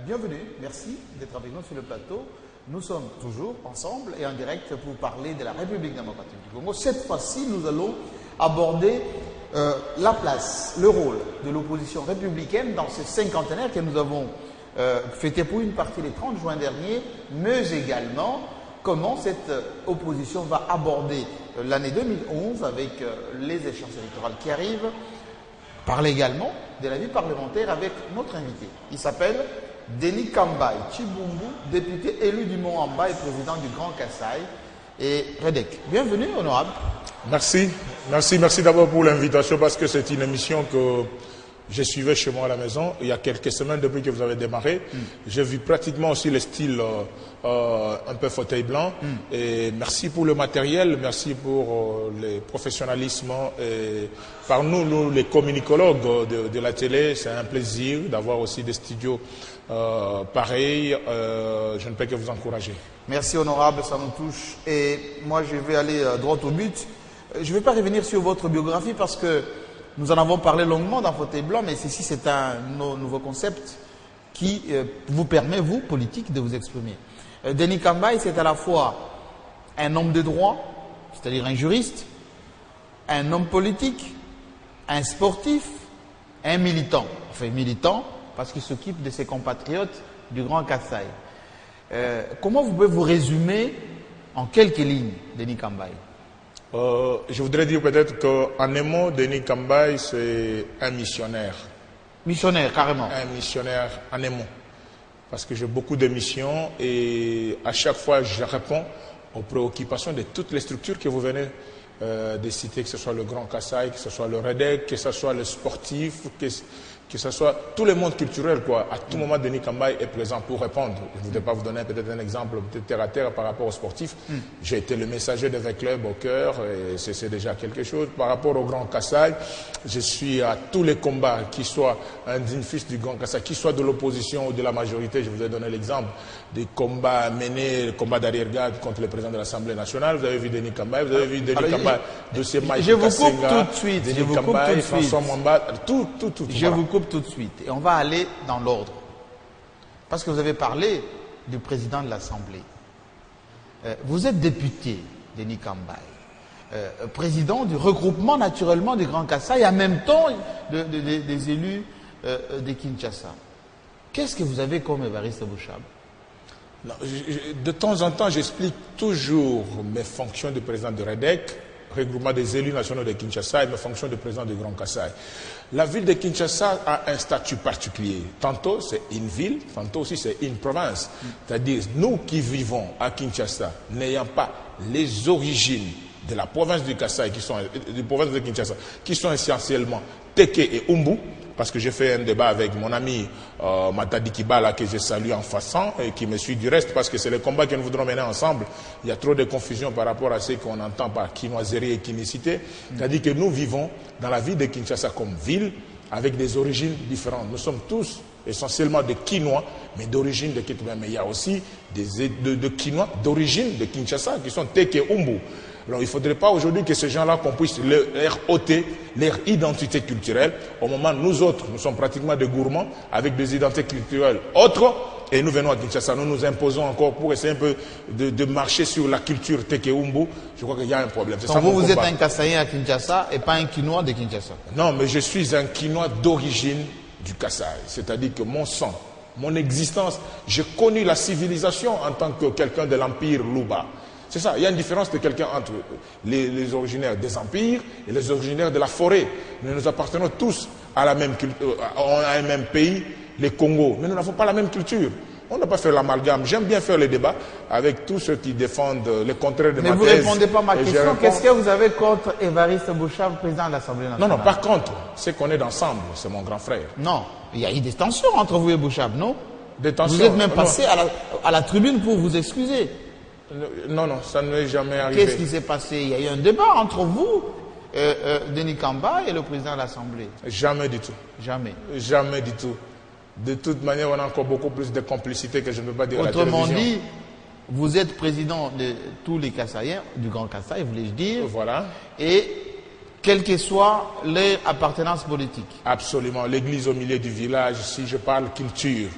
Bienvenue, merci d'être avec nous sur le plateau. Nous sommes toujours ensemble et en direct pour parler de la République démocratique du Congo. Cette fois-ci, nous allons aborder la place, le rôle de l'opposition républicaine dans ce cinquantenaire que nous avons fêté pour une partie le 30 juin dernier, mais également comment cette opposition va aborder l'année 2011 avec les échéances électorales qui arrivent. Parler également de la vie parlementaire avec notre invité. Il s'appelle Denis Kambaï Chibumbu, député élu du Mont-Amba et président du Grand Kasaï et REDEC. Bienvenue, honorable. Merci. Merci d'abord pour l'invitation parce que c'est une émission que je suivais chez moi à la maison il y a quelques semaines depuis que vous avez démarré. J'ai vu pratiquement aussi le style un peu fauteuil blanc. Et merci pour le matériel, merci pour le professionnalisme. Et par nous, les communicologues de la télé, c'est un plaisir d'avoir aussi des studios pareils. Je ne peux que vous encourager. Merci, honorable, ça nous touche. Et moi, je vais aller droit au but. Je ne vais pas revenir sur votre biographie parce que nous en avons parlé longuement dans Fauteuil Blanc, mais ceci, c'est un nouveau concept qui vous permet, vous, politique, de vous exprimer. Denis Kambaï, c'est à la fois un homme de droit, c'est-à-dire un juriste, un homme politique, un sportif, un militant. Enfin, militant, parce qu'il s'occupe de ses compatriotes du Grand Kasaï. Comment vous pouvez vous résumer en quelques lignes, Denis Kambaï? Je voudrais dire peut-être qu'en un mot, Denis Kambaï, c'est un missionnaire. Missionnaire, carrément. Un missionnaire en un mot. Parce que j'ai beaucoup de missions et à chaque fois, je réponds aux préoccupations de toutes les structures que vous venez de citer, que ce soit le Grand Kasaï, que ce soit le REDEC, que ce soit le sportif, que ce soit tout le monde culturel, quoi. À tout moment, Denis Kambaï est présent pour répondre. Je ne voudrais pas vous donner peut-être un exemple terre à terre par rapport aux sportifs. J'ai été le messager de 20 clubs au cœur et c'est déjà quelque chose. Par rapport au Grand Kasaï, je suis à tous les combats, qu'ils soient un digne fils du Grand Kasaï, qu'ils soient de l'opposition ou de la majorité. Je vous ai donné l'exemple des combats menés, le combat d'arrière-garde contre le président de l'Assemblée nationale. Vous avez vu Denis Kambaï, vous avez vu Denis Kambaï, dossier Mike Je vous coupe tout de suite. Denis Kambaï, François Mwamba, tout. Je vous coupe tout de suite. Et on va aller dans l'ordre. Parce que vous avez parlé du président de l'Assemblée. Vous êtes député, Denis Kambaï, président du regroupement naturellement du Grand Kasaï et en même temps des élus de Kinshasa. Qu'est-ce que vous avez comme Évariste Bouchab? De temps en temps, j'explique toujours mes fonctions de président de REDEC, regroupement des élus nationaux de Kinshasa, et mes fonctions de président du Grand Kasaï. La ville de Kinshasa a un statut particulier. Tantôt c'est une ville, tantôt aussi c'est une province. C'est-à-dire, nous qui vivons à Kinshasa, n'ayant pas les origines de la province du Kasaï, de Kinshasa, qui sont essentiellement Teke et Umbu, parce que j'ai fait un débat avec mon ami Matadi Kibala, que je salue en passant, et qui me suit du reste, parce que c'est le combat que nous voudrons mener ensemble. Il y a trop de confusion par rapport à ce qu'on entend par quinoiserie et quinicité. C'est-à-dire que nous vivons dans la ville de Kinshasa comme ville, avec des origines différentes. Nous sommes tous essentiellement de Quinois, mais d'origine de Kitouba. Mais il y a aussi de Quinois d'origine de Kinshasa, qui sont Teke et Umbu. Alors il ne faudrait pas aujourd'hui que ces gens-là, qu'on puisse leur ôter leur identité culturelle. Au moment où nous autres, nous sommes pratiquement des gourmands avec des identités culturelles autres. Et nous venons à Kinshasa, nous nous imposons encore pour essayer un peu de marcher sur la culture Teke Umbu. Je crois qu'il y a un problème. Donc vous êtes un Kasaïen à Kinshasa et pas un Quinois de Kinshasa? Non, mais je suis un Quinois d'origine du Kasaï. C'est-à-dire que mon sang, mon existence, j'ai connu la civilisation en tant que quelqu'un de l'Empire Luba. C'est ça, il y a une différence de quelqu'un entre les originaires des empires et les originaires de la forêt. Nous appartenons tous à la même culture, à un même pays, les Congo, mais nous n'avons pas la même culture. On n'a pas fait l'amalgame. J'aime bien faire les débats avec tous ceux qui défendent le contraire de ma thèse. Mais vous ne répondez pas à ma question. Qu'est-ce que vous avez contre Évariste Bouchab, président de l'Assemblée nationale? Non, par contre, c'est qu'on est ensemble, c'est mon grand frère. Non, il y a eu des tensions entre vous et Bouchab, non? Des tensions. Vous êtes même passé à la tribune pour vous excuser. Non, ça ne m'est jamais arrivé. Qu'est-ce qui s'est passé? Il y a eu un débat entre vous, Denis Kambaï, et le président de l'Assemblée. Jamais du tout. Jamais. Jamais du tout. De toute manière, on a encore beaucoup plus de complicité que je ne peux pas dire à la télévision. Autrement dit, vous êtes président de tous les Kasaïens, du Grand Kasaï, voulais-je dire. Voilà. Et quelle que soit leur appartenance politique. Absolument. L'église au milieu du village, si je parle culture,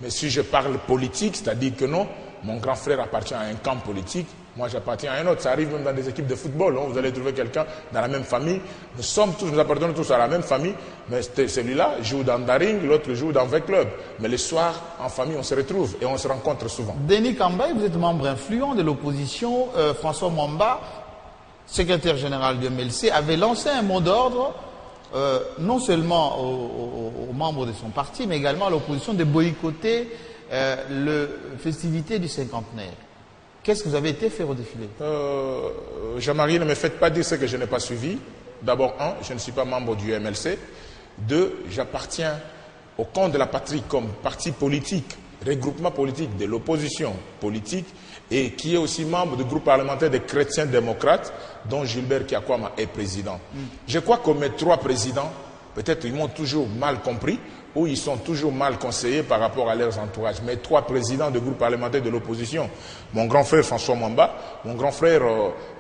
Mais si je parle politique, c'est-à-dire que non, mon grand frère appartient à un camp politique, moi j'appartiens à un autre. Ça arrive même dans des équipes de football. Hein. Vous allez trouver quelqu'un dans la même famille. Nous appartenons tous à la même famille, mais celui-là joue dans Daring, l'autre joue dans 20 clubs. Mais le soir, en famille, on se retrouve et on se rencontre souvent. Denis Kambaye, vous êtes membre influent de l'opposition. François Mwamba, secrétaire général du MLC, avait lancé un mot d'ordre, non seulement aux membres de son parti, mais également à l'opposition, de boycotter la festivité du cinquantenaire. Qu'est-ce que vous avez été faire au défilé? Jean-Marie, ne me faites pas dire ce que je n'ai pas suivi. D'abord, je ne suis pas membre du MLC. 2, j'appartiens au camp de la patrie comme parti politique, regroupement politique de l'opposition politique, et qui est aussi membre du groupe parlementaire des chrétiens démocrates, dont Gilbert Kiakwama est président. Je crois que mes 3 présidents, peut-être ils m'ont toujours mal compris, ou ils sont toujours mal conseillés par rapport à leurs entourages. Mes 3 présidents du groupe parlementaire de l'opposition, mon grand frère François Mwamba, mon grand frère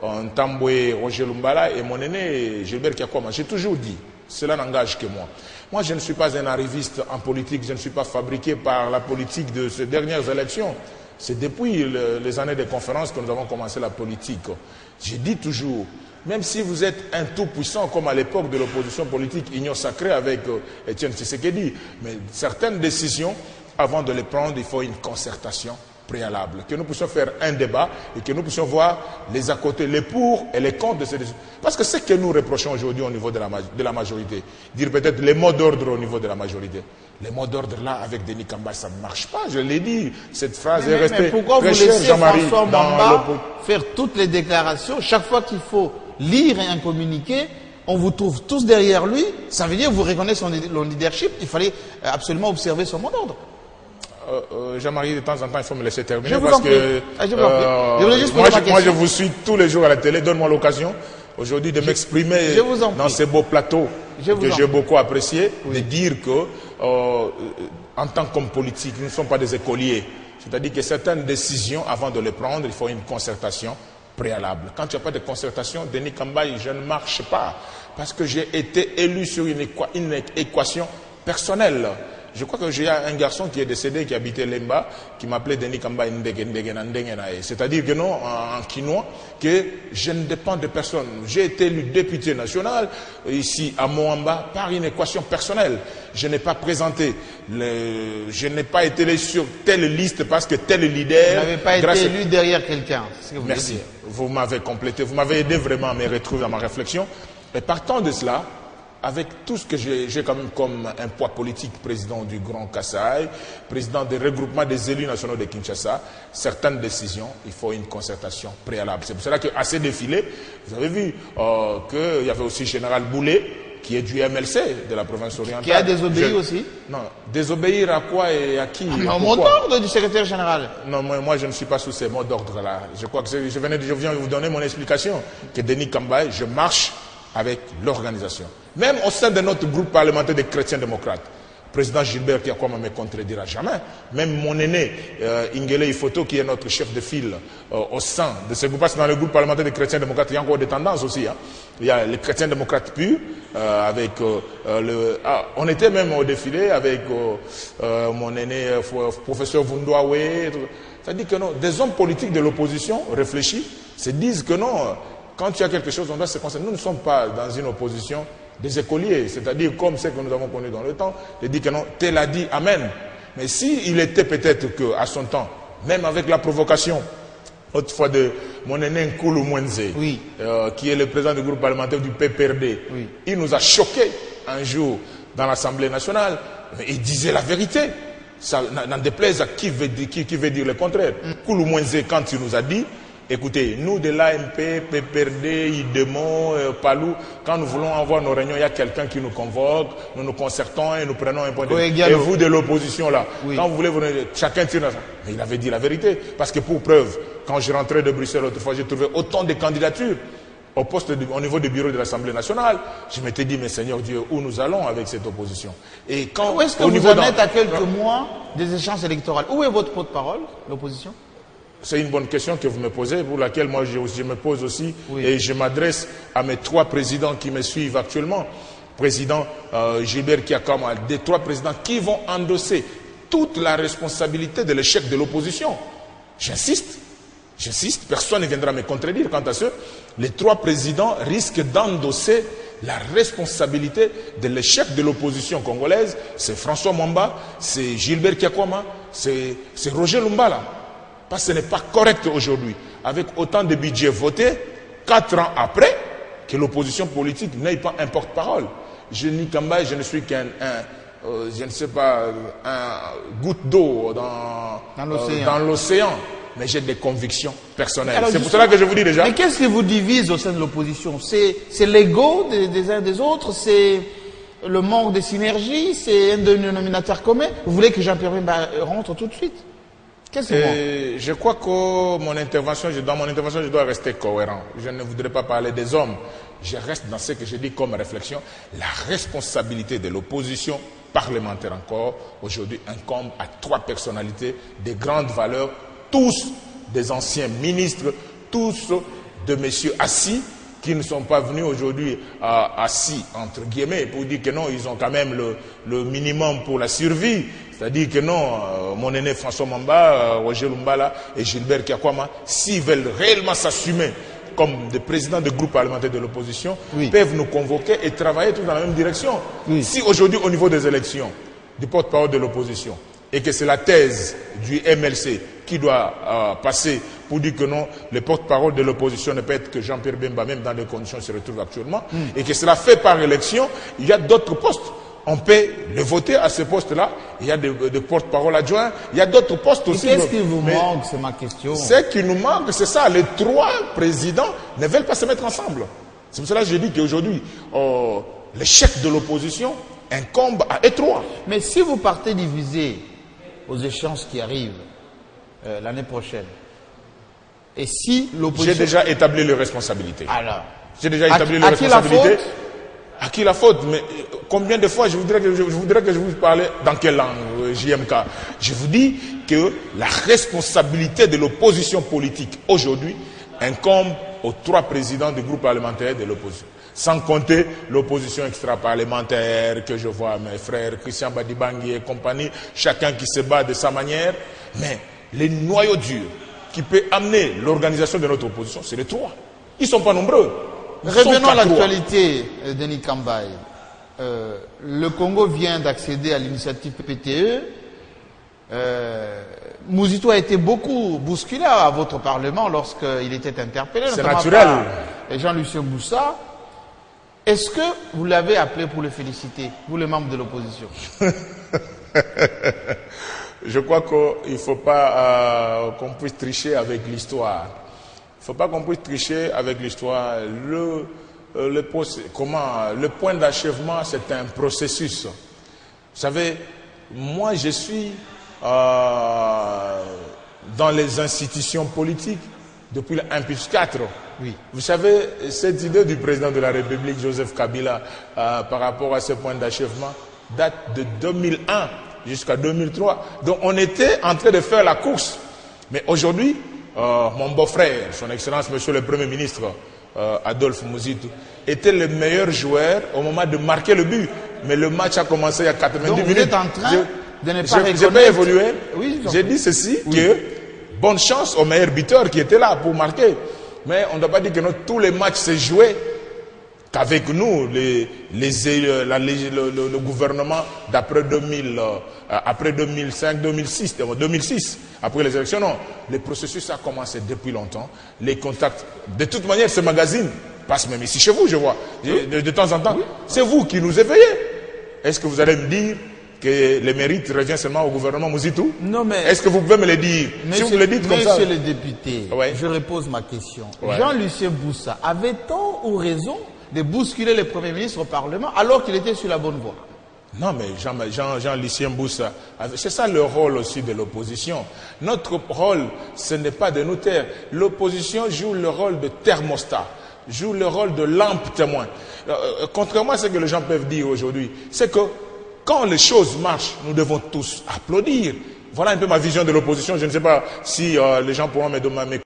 Ntambwe Roger Lumbala et mon aîné Gilbert Kiakwama, j'ai toujours dit, cela n'engage que moi. Moi, je ne suis pas un arriviste en politique, je ne suis pas fabriqué par la politique de ces dernières élections. C'est depuis les années de conférences que nous avons commencé la politique. J'ai dit toujours, même si vous êtes un tout-puissant, comme à l'époque de l'opposition politique, Union Sacrée avec Étienne Tshisekedi, mais certaines décisions, avant de les prendre, il faut une concertation préalable. Que nous puissions faire un débat et que nous puissions voir les à côté, les pour et les contre de ces décisions. Parce que c'est ce que nous reprochons aujourd'hui au niveau de la majorité. Dire peut-être les mots d'ordre au niveau de la majorité. Les mots d'ordre là, avec Denis Kambaye, ça ne marche pas. Je l'ai dit, cette phrase est restée. Mais pourquoi vous laissez François Mwamba faire toutes les déclarations? Chaque fois qu'il faut lire un communiqué, on vous trouve tous derrière lui. Ça veut dire que vous reconnaissez son leadership. Il fallait absolument observer son mot d'ordre. Jean-Marie, de temps en temps, il faut me laisser terminer. Je vous parce en prie. que moi, je vous suis tous les jours à la télé. Donne-moi l'occasion aujourd'hui de m'exprimer dans ces beaux plateaux que j'ai beaucoup apprécié, de dire que en tant qu'homme politique, nous ne sommes pas des écoliers. C'est-à-dire que certaines décisions, avant de les prendre, il faut une concertation préalable. Quand il n'y a pas de concertation, Denis Kambaye, je ne marche pas. Parce que j'ai été élu sur une équation personnelle. Je crois que j'ai un garçon qui est décédé, qui habitait Lemba, qui m'appelait Denis Kambaye Ndegenae. C'est-à-dire que non, en quinois, que je ne dépends de personne. J'ai été élu député national, ici à Moamba, par une équation personnelle. Je n'ai pas présenté, je n'ai pas été élu sur telle liste parce que tel leader... Vous n'avez pas été élu derrière quelqu'un. Merci. Vous m'avez complété, vous m'avez aidé vraiment à me retrouver dans ma réflexion. Et partant de cela, avec tout ce que j'ai quand même comme un poids politique, président du Grand Kasaï, président des regroupements des élus nationaux de Kinshasa, certaines décisions, il faut une concertation préalable. C'est pour cela qu'à ces défilés, vous avez vu qu'il y avait aussi Général Boulet, qui est du MLC de la province orientale. Qui a désobéi aussi? Non, désobéir à quoi et à qui? Au mot d'ordre du secrétaire général. Non, moi je ne suis pas sous ces mots d'ordre-là. Je crois que je viens de vous donner mon explication, que Denis Kambaye, je marche avec l'organisation. Même au sein de notre groupe parlementaire des chrétiens démocrates, le président Gilbert Kiakwama ne me contredira jamais. Même mon aîné, Ingele Ifoto, qui est notre chef de file au sein de ce groupe, parce que dans le groupe parlementaire des chrétiens démocrates, il y a encore des tendances aussi. Hein. Il y a les chrétiens démocrates purs, avec on était même au défilé avec mon aîné, professeur Vundouawe. C'est-à-dire que non, des hommes politiques de l'opposition réfléchis se disent que non, quand il y a quelque chose, on doit se concentrer. Nous ne sommes pas dans une opposition des écoliers, c'est-à-dire comme ce que nous avons connu dans le temps, de dire que non, tel a dit Amen. Mais s'il était peut-être qu'à son temps, même avec la provocation, autrefois de mon aîné Nkulu Mwenze, qui est le président du groupe parlementaire du PPRD, il nous a choqués un jour dans l'Assemblée nationale, il disait la vérité. Ça n'en déplaise à qui veut dire le contraire. Nkulu Mwenze, quand il nous a dit, écoutez, nous de l'AMP, PPRD, IDEMO, Palou, quand nous voulons avoir nos réunions, il y a quelqu'un qui nous convoque, nous nous concertons et nous prenons un point de vue. Et vous de l'opposition là, quand vous voulez, chacun tire dans ça. Mais il avait dit la vérité. Parce que pour preuve, quand je rentrais de Bruxelles autrefois, j'ai trouvé autant de candidatures au poste au niveau du bureau de l'Assemblée nationale. Je m'étais dit, mais Seigneur Dieu, où nous allons avec cette opposition? Et quand, où est-ce que vous en êtes à quelques mois des échéances électorales? Où est votre porte-parole, l'opposition? C'est une bonne question que vous me posez, pour laquelle moi je me pose aussi, et je m'adresse à mes 3 présidents qui me suivent actuellement. Président Gilbert Kiakwama, des 3 présidents qui vont endosser toute la responsabilité de l'échec de l'opposition. J'insiste, personne ne viendra me contredire quant à ce. Les trois présidents risquent d'endosser la responsabilité de l'échec de l'opposition congolaise. C'est François Mwamba, c'est Gilbert Kiakwama, c'est Roger Lumbala. Parce que ce n'est pas correct aujourd'hui, avec autant de budget voté, 4 ans après, que l'opposition politique n'ait pas un porte-parole. Je ne suis qu'un je ne sais pas, un goutte d'eau dans l'océan. Mais j'ai des convictions personnelles. C'est pour cela que je vous dis déjà. Mais qu'est-ce qui vous divise au sein de l'opposition? C'est l'ego des uns des autres? C'est le manque de synergie? C'est un dénominateur commun? Vous voulez que Jean-Pierre Bemba rentre tout de suite? Qu'est-ce que je crois que dans mon intervention, je dois rester cohérent. Je ne voudrais pas parler des hommes. Je reste dans ce que je dis comme réflexion. La responsabilité de l'opposition parlementaire encore, aujourd'hui, incombe à 3 personnalités de grandes valeurs, tous des anciens ministres, tous de messieurs assis, qui ne sont pas venus aujourd'hui assis, entre guillemets, pour dire que non, ils ont quand même le minimum pour la survie. C'est-à-dire que non, mon aîné François Mwamba, Roger Lumbala et Gilbert Kiakwama, s'ils veulent réellement s'assumer comme des présidents de groupes parlementaires de l'opposition, peuvent nous convoquer et travailler tous dans la même direction. Si aujourd'hui, au niveau des élections, du porte-parole de l'opposition, et que c'est la thèse du MLC qui doit passer pour dire que non, le porte-parole de l'opposition ne peut être que Jean-Pierre Bemba, même dans les conditions où il se retrouve actuellement, et que cela fait par élection, il y a d'autres postes. On peut le voter à ce poste-là. Il y a des porte-parole adjoints. Il y a d'autres postes aussi. Qu'est-ce qui vous manque, c'est ma question. Ce qui nous manque, c'est ça. Les 3 présidents ne veulent pas se mettre ensemble. C'est pour cela que je dis qu'aujourd'hui, l'échec de l'opposition incombe à eux 3. Mais si vous partez divisé aux échéances qui arrivent l'année prochaine, et si l'opposition... J'ai déjà établi les responsabilités. Alors, j'ai déjà établi les responsabilités. À qui la faute? Mais combien de fois je voudrais que je vous parle dans quelle langue, JMK? Je vous dis que la responsabilité de l'opposition politique aujourd'hui incombe aux 3 présidents du groupe parlementaire de l'opposition. Sans compter l'opposition extra-parlementaire que je vois, mes frères, Christian Badibangi et compagnie, chacun qui se bat de sa manière. Mais les noyaux durs qui peuvent amener l'organisation de notre opposition, c'est les 3. Ils ne sont pas nombreux. Revenons à l'actualité, Denis Kambaye. Le Congo vient d'accéder à l'initiative PPTE. Mouzito a été beaucoup bousculé à votre Parlement lorsqu'il était interpellé. C'est naturel. Jean-Lucien Boussa. Est-ce que vous l'avez appelé pour le féliciter, vous les membres de l'opposition? Je crois qu'il ne faut pas qu'on puisse tricher avec l'histoire. Il ne faut pas qu'on puisse tricher avec l'histoire. Le point d'achèvement, c'est un processus. Vous savez, moi je suis dans les institutions politiques depuis le 1+4. Oui. Vous savez, cette idée du président de la République, Joseph Kabila, par rapport à ce point d'achèvement, date de 2001 jusqu'à 2003. Donc on était en train de faire la course. Mais aujourd'hui, mon beau-frère, son Excellence, Monsieur le Premier ministre, Adolphe Mouzito, était le meilleur joueur au moment de marquer le but. Mais le match a commencé il y a 90 minutes. Vous êtes en train de ne pas reconnaître... J'ai pas évolué. Oui, j'ai dit ceci, que bonne chance au meilleur buteur qui était là pour marquer. Mais on ne doit pas dire que tous les matchs se jouaient qu'avec nous, le gouvernement d'après 2000, après 2005, 2006, après les élections, non. Le processus a commencé depuis longtemps. Les contacts, de toute manière, ce magazine passe même ici chez vous, je vois, de temps en temps. Oui. C'est vous qui nous éveillez. Est-ce que vous allez me dire que les mérites reviennent seulement au gouvernement Mouzito? Non, mais... Est-ce que vous pouvez me le dire? Si vous me le dites comme ça... Monsieur le député, je repose ma question. Jean-Lucien Boussa avait tort ou raison de bousculer le Premier ministre au Parlement alors qu'il était sur la bonne voie? Non, mais Jean-Lucien Boussa, c'est ça le rôle aussi de l'opposition. Notre rôle, ce n'est pas de nous taire. L'opposition joue le rôle de thermostat, joue le rôle de lampe témoin. Contrairement à ce que les gens peuvent dire aujourd'hui, c'est que quand les choses marchent, nous devons tous applaudir. Voilà un peu ma vision de l'opposition. Je ne sais pas si les gens pourront me demander